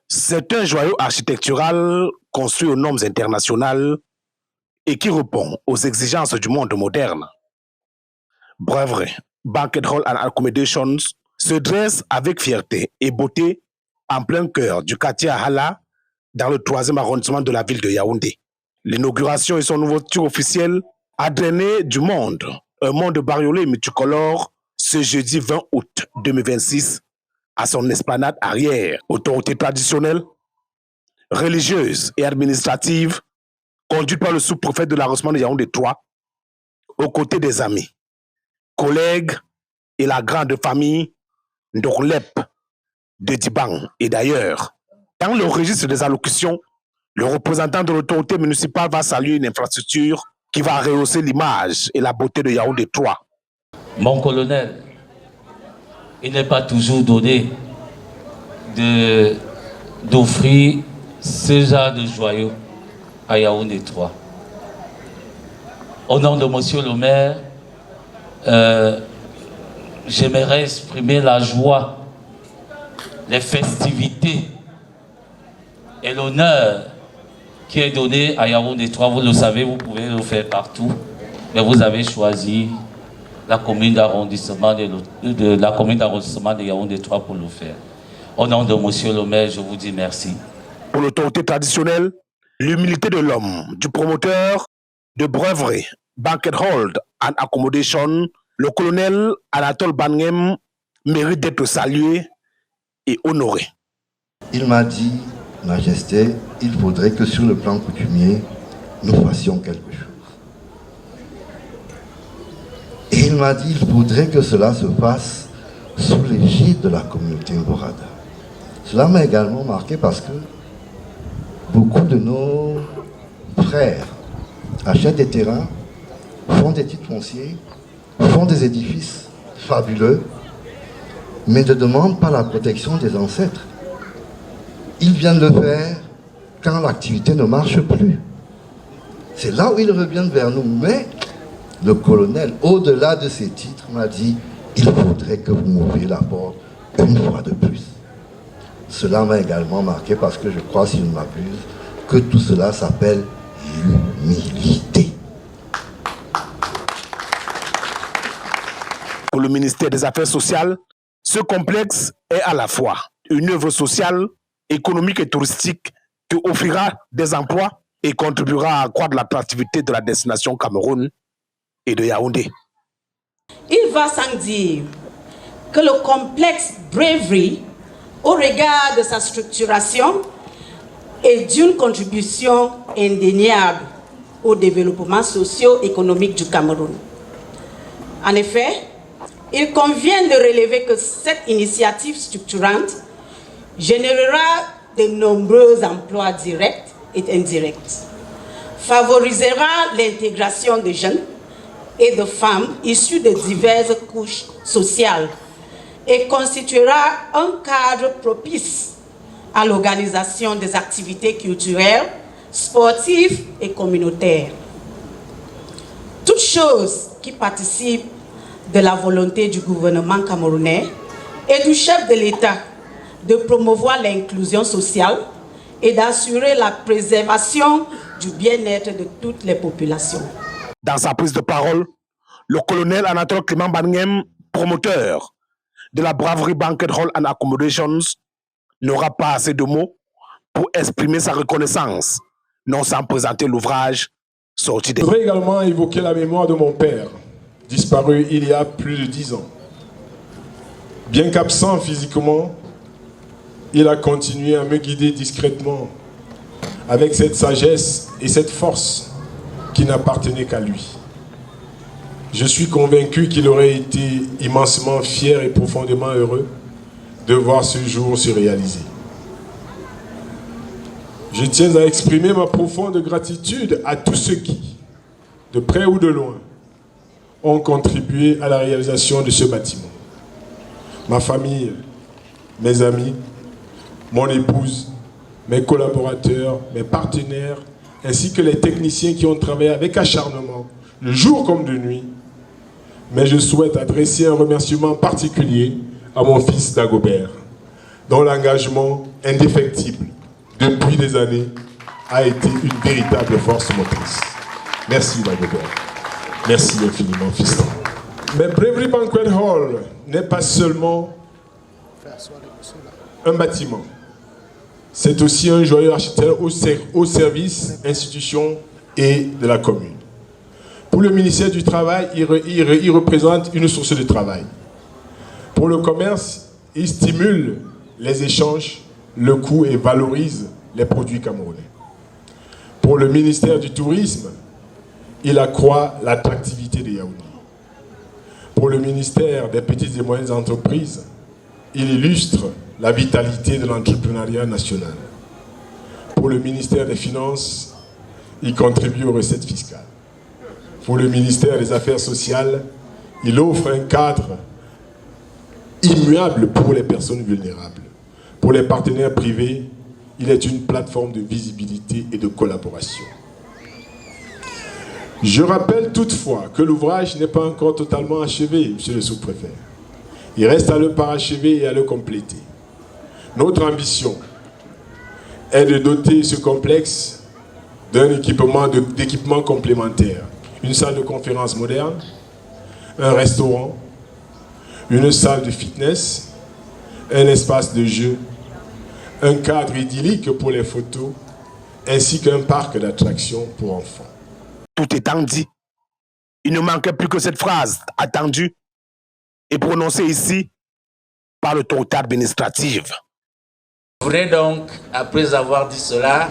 C'est un joyau architectural construit aux normes internationales et qui répond aux exigences du monde moderne. Brewery, Banquet Hall and Accommodations se dresse avec fierté et beauté en plein cœur du quartier Hala, dans le 3e arrondissement de la ville de Yaoundé. L'inauguration et son ouverture officielle a drainé du monde, un monde bariolé et multicolore, ce jeudi 20 août 2026 à son esplanade arrière. Autorités traditionnelles, religieuses et administratives, conduites par le sous-préfet de l'arrondissement de Yaoundé 3, aux côtés des amis, collègues et la grande famille Ndorlep de Dibang et d'ailleurs. Dans le registre des allocutions, le représentant de l'autorité municipale va saluer une infrastructure qui va rehausser l'image et la beauté de Yaoundé 3. Mon colonel, il n'est pas toujours donné d'offrir ce genre de joyaux à Yaoundé 3. Au nom de monsieur le maire, j'aimerais exprimer la joie, les festivités et l'honneur qui est donné à Yaoundé 3. Vous le savez, vous pouvez le faire partout, mais vous avez choisi la commune d'arrondissement de Yaoundé 3 pour le faire. Au nom de monsieur le maire, je vous dis merci. Pour l'autorité traditionnelle, l'humilité de l'homme, du promoteur de Brewery, Banquet Hall and Accommodation, le colonel Anatole Bangem mérite d'être salué et honoré. Il m'a dit, Majesté, il faudrait que sur le plan coutumier, nous fassions quelque chose. Et il m'a dit, il faudrait que cela se fasse sous l'égide de la communauté Borada. Cela m'a également marqué parce que beaucoup de nos frères achètent des terrains, font des titres fonciers, font des édifices fabuleux, mais ne demandent pas la protection des ancêtres. Ils viennent le faire quand l'activité ne marche plus. C'est là où ils reviennent vers nous. Mais le colonel, au-delà de ces titres, m'a dit, il faudrait que vous m'ouvriez la porte une fois de plus. Cela m'a également marqué parce que je crois, si je ne m'abuse, que tout cela s'appelle l'humilité. Pour le ministère des Affaires sociales, ce complexe est à la fois une œuvre sociale, économique et touristique qui offrira des emplois et contribuera à accroître l'attractivité de la destination Cameroun et de Yaoundé. Il va sans dire que le complexe Brewery, au regard de sa structuration, est d'une contribution indéniable au développement socio-économique du Cameroun. En effet, il convient de relever que cette initiative structurante générera de nombreux emplois directs et indirects, favorisera l'intégration des jeunes et de femmes issues de diverses couches sociales et constituera un cadre propice à l'organisation des activités culturelles, sportives et communautaires. Toutes choses qui participent de la volonté du gouvernement camerounais et du chef de l'État de promouvoir l'inclusion sociale et d'assurer la préservation du bien-être de toutes les populations. Dans sa prise de parole, le colonel Anatole Clément Bangem, promoteur de la Brewery Banquet Hall and Accommodations, n'aura pas assez de mots pour exprimer sa reconnaissance, non sans présenter l'ouvrage sorti des... Je voudrais également évoquer la mémoire de mon père, disparu il y a plus de 10 ans. Bien qu'absent physiquement, il a continué à me guider discrètement, avec cette sagesse et cette force qui n'appartenaient qu'à lui. Je suis convaincu qu'il aurait été immensement fier et profondément heureux de voir ce jour se réaliser. Je tiens à exprimer ma profonde gratitude à tous ceux qui, de près ou de loin, ont contribué à la réalisation de ce bâtiment. Ma famille, mes amis, mon épouse, mes collaborateurs, mes partenaires, ainsi que les techniciens qui ont travaillé avec acharnement, le jour comme de nuit. Mais je souhaite adresser un remerciement particulier à mon fils Dagobert, dont l'engagement indéfectible depuis des années, a été une véritable force motrice. Merci Dagobert. Merci infiniment, fiston. Mais Bravery Banquet Hall n'est pas seulement un bâtiment. C'est aussi un joyau architectural au service institutions et de la commune. Pour le ministère du Travail, il représente une source de travail. Pour le commerce, il stimule les échanges, le coût et valorise les produits camerounais. Pour le ministère du Tourisme, il accroît l'attractivité de Yaoundé. Pour le ministère des Petites et Moyennes Entreprises, il illustre la vitalité de l'entrepreneuriat national. Pour le ministère des Finances, il contribue aux recettes fiscales. Pour le ministère des Affaires sociales, il offre un cadre immuable pour les personnes vulnérables. Pour les partenaires privés, il est une plateforme de visibilité et de collaboration. Je rappelle toutefois que l'ouvrage n'est pas encore totalement achevé, monsieur le sous-préfet. Il reste à le parachever et à le compléter. Notre ambition est de doter ce complexe d'un d'équipements complémentaires. Une salle de conférence moderne, un restaurant, une salle de fitness, un espace de jeu, un cadre idyllique pour les photos, ainsi qu'un parc d'attractions pour enfants. Tout étant dit, il ne manquait plus que cette phrase attendue et prononcée ici par l'autorité administrative. Je voudrais donc, après avoir dit cela,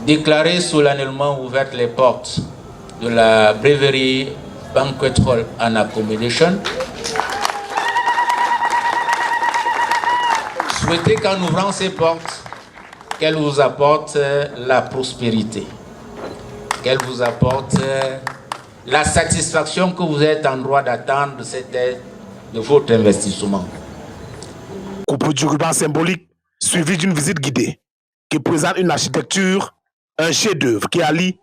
déclarer solennellement ouvertes les portes de la Bravery Banquet Hall and Accommodation. Souhaitez qu'en ouvrant ces portes, qu'elles vous apportent la prospérité, qu'elles vous apportent la satisfaction que vous êtes en droit d'attendre de cette aide, de votre investissement. Coupe du ruban symbolique suivi d'une visite guidée qui présente une architecture, un chef-d'œuvre qui allie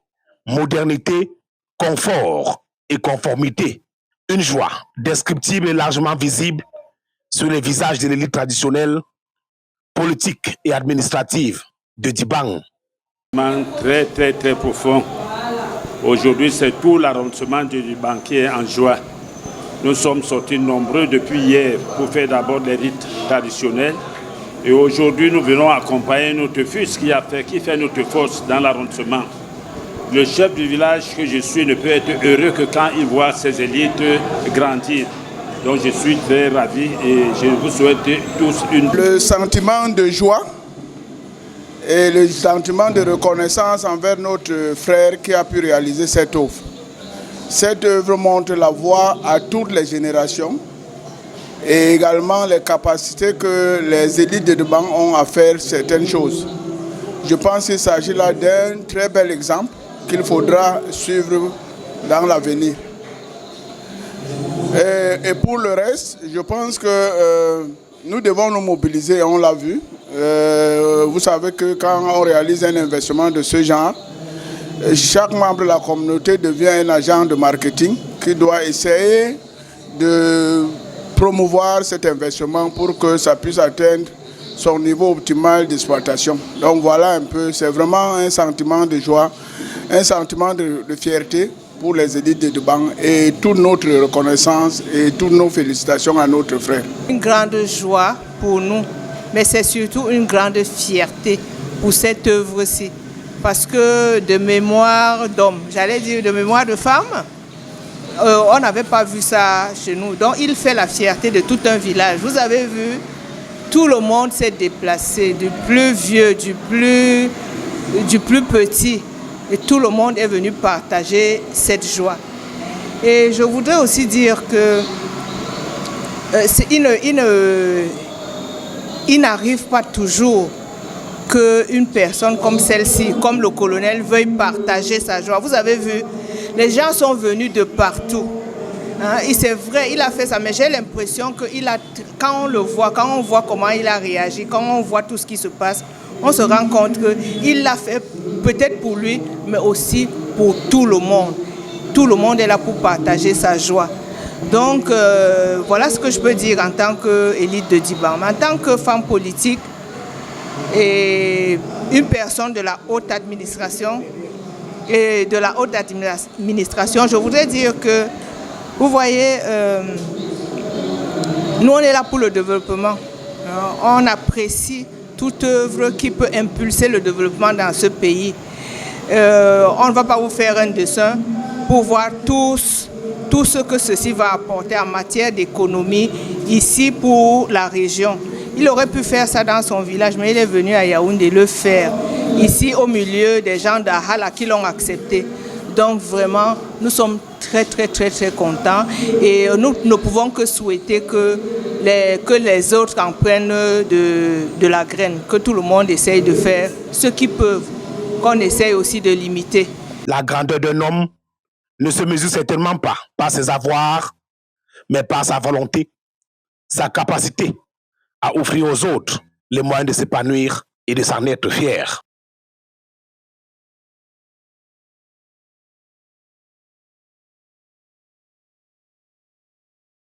modernité, confort et conformité. Une joie descriptible et largement visible sur les visages de l'élite traditionnelle, politique et administrative de Dibang. Très très très profond. Aujourd'hui, c'est tout l'arrondissement du Dibang qui est en joie. Nous sommes sortis nombreux depuis hier pour faire d'abord les rites traditionnels. Et aujourd'hui, nous venons accompagner notre fils qui fait notre force dans l'arrondissement. Le chef du village que je suis ne peut être heureux que quand il voit ses élites grandir. Donc je suis très ravi et je vous souhaite tous une... Le sentiment de joie et le sentiment de reconnaissance envers notre frère qui a pu réaliser cette œuvre. Cette œuvre montre la voie à toutes les générations et également les capacités que les élites de Dibang ont à faire certaines choses. Je pense qu'il s'agit là d'un très bel exemple qu'il faudra suivre dans l'avenir. Et pour le reste, je pense que nous devons nous mobiliser, on l'a vu. Vous savez que quand on réalise un investissement de ce genre, chaque membre de la communauté devient un agent de marketing qui doit essayer de promouvoir cet investissement pour que ça puisse atteindre son niveau optimal d'exploitation. Donc voilà un peu, c'est vraiment un sentiment de joie, un sentiment de fierté pour les élites de Dibang et toute notre reconnaissance et toutes nos félicitations à notre frère. Une grande joie pour nous, mais c'est surtout une grande fierté pour cette œuvre-ci. Parce que de mémoire d'homme, j'allais dire de mémoire de femme, on n'avait pas vu ça chez nous. Donc il fait la fierté de tout un village. Vous avez vu, tout le monde s'est déplacé, du plus vieux, du plus petit. Et tout le monde est venu partager cette joie. Et je voudrais aussi dire que il n'arrive pas toujours qu'une personne comme celle-ci, comme le colonel, veuille partager sa joie. Vous avez vu, les gens sont venus de partout. Hein, et c'est vrai, il a fait ça, mais j'ai l'impression que quand on le voit, quand on voit comment il a réagi, quand on voit tout ce qui se passe, on se rend compte qu'il l'a fait peut-être pour lui, mais aussi pour tout le monde. Tout le monde est là pour partager sa joie. Donc, voilà ce que je peux dire en tant qu'élite de Dibang. En tant que femme politique, et une personne de la haute administration. Et de la haute administration, je voudrais dire que, vous voyez, nous on est là pour le développement. On apprécie toute œuvre qui peut impulser le développement dans ce pays. On ne va pas vous faire un dessin pour voir tout ce que ceci va apporter en matière d'économie ici pour la région. Il aurait pu faire ça dans son village, mais il est venu à Yaoundé le faire, ici au milieu des gens d'Ahala qui l'ont accepté. Donc vraiment, nous sommes très contents et nous ne pouvons que souhaiter que les autres en prennent de la graine, que tout le monde essaye de faire ce qu'ils peuvent, qu'on essaye aussi de limiter. La grandeur d'un homme ne se mesure certainement pas par ses avoirs, mais par sa volonté, sa capacité à offrir aux autres les moyens de s'épanouir et de s'en être fiers.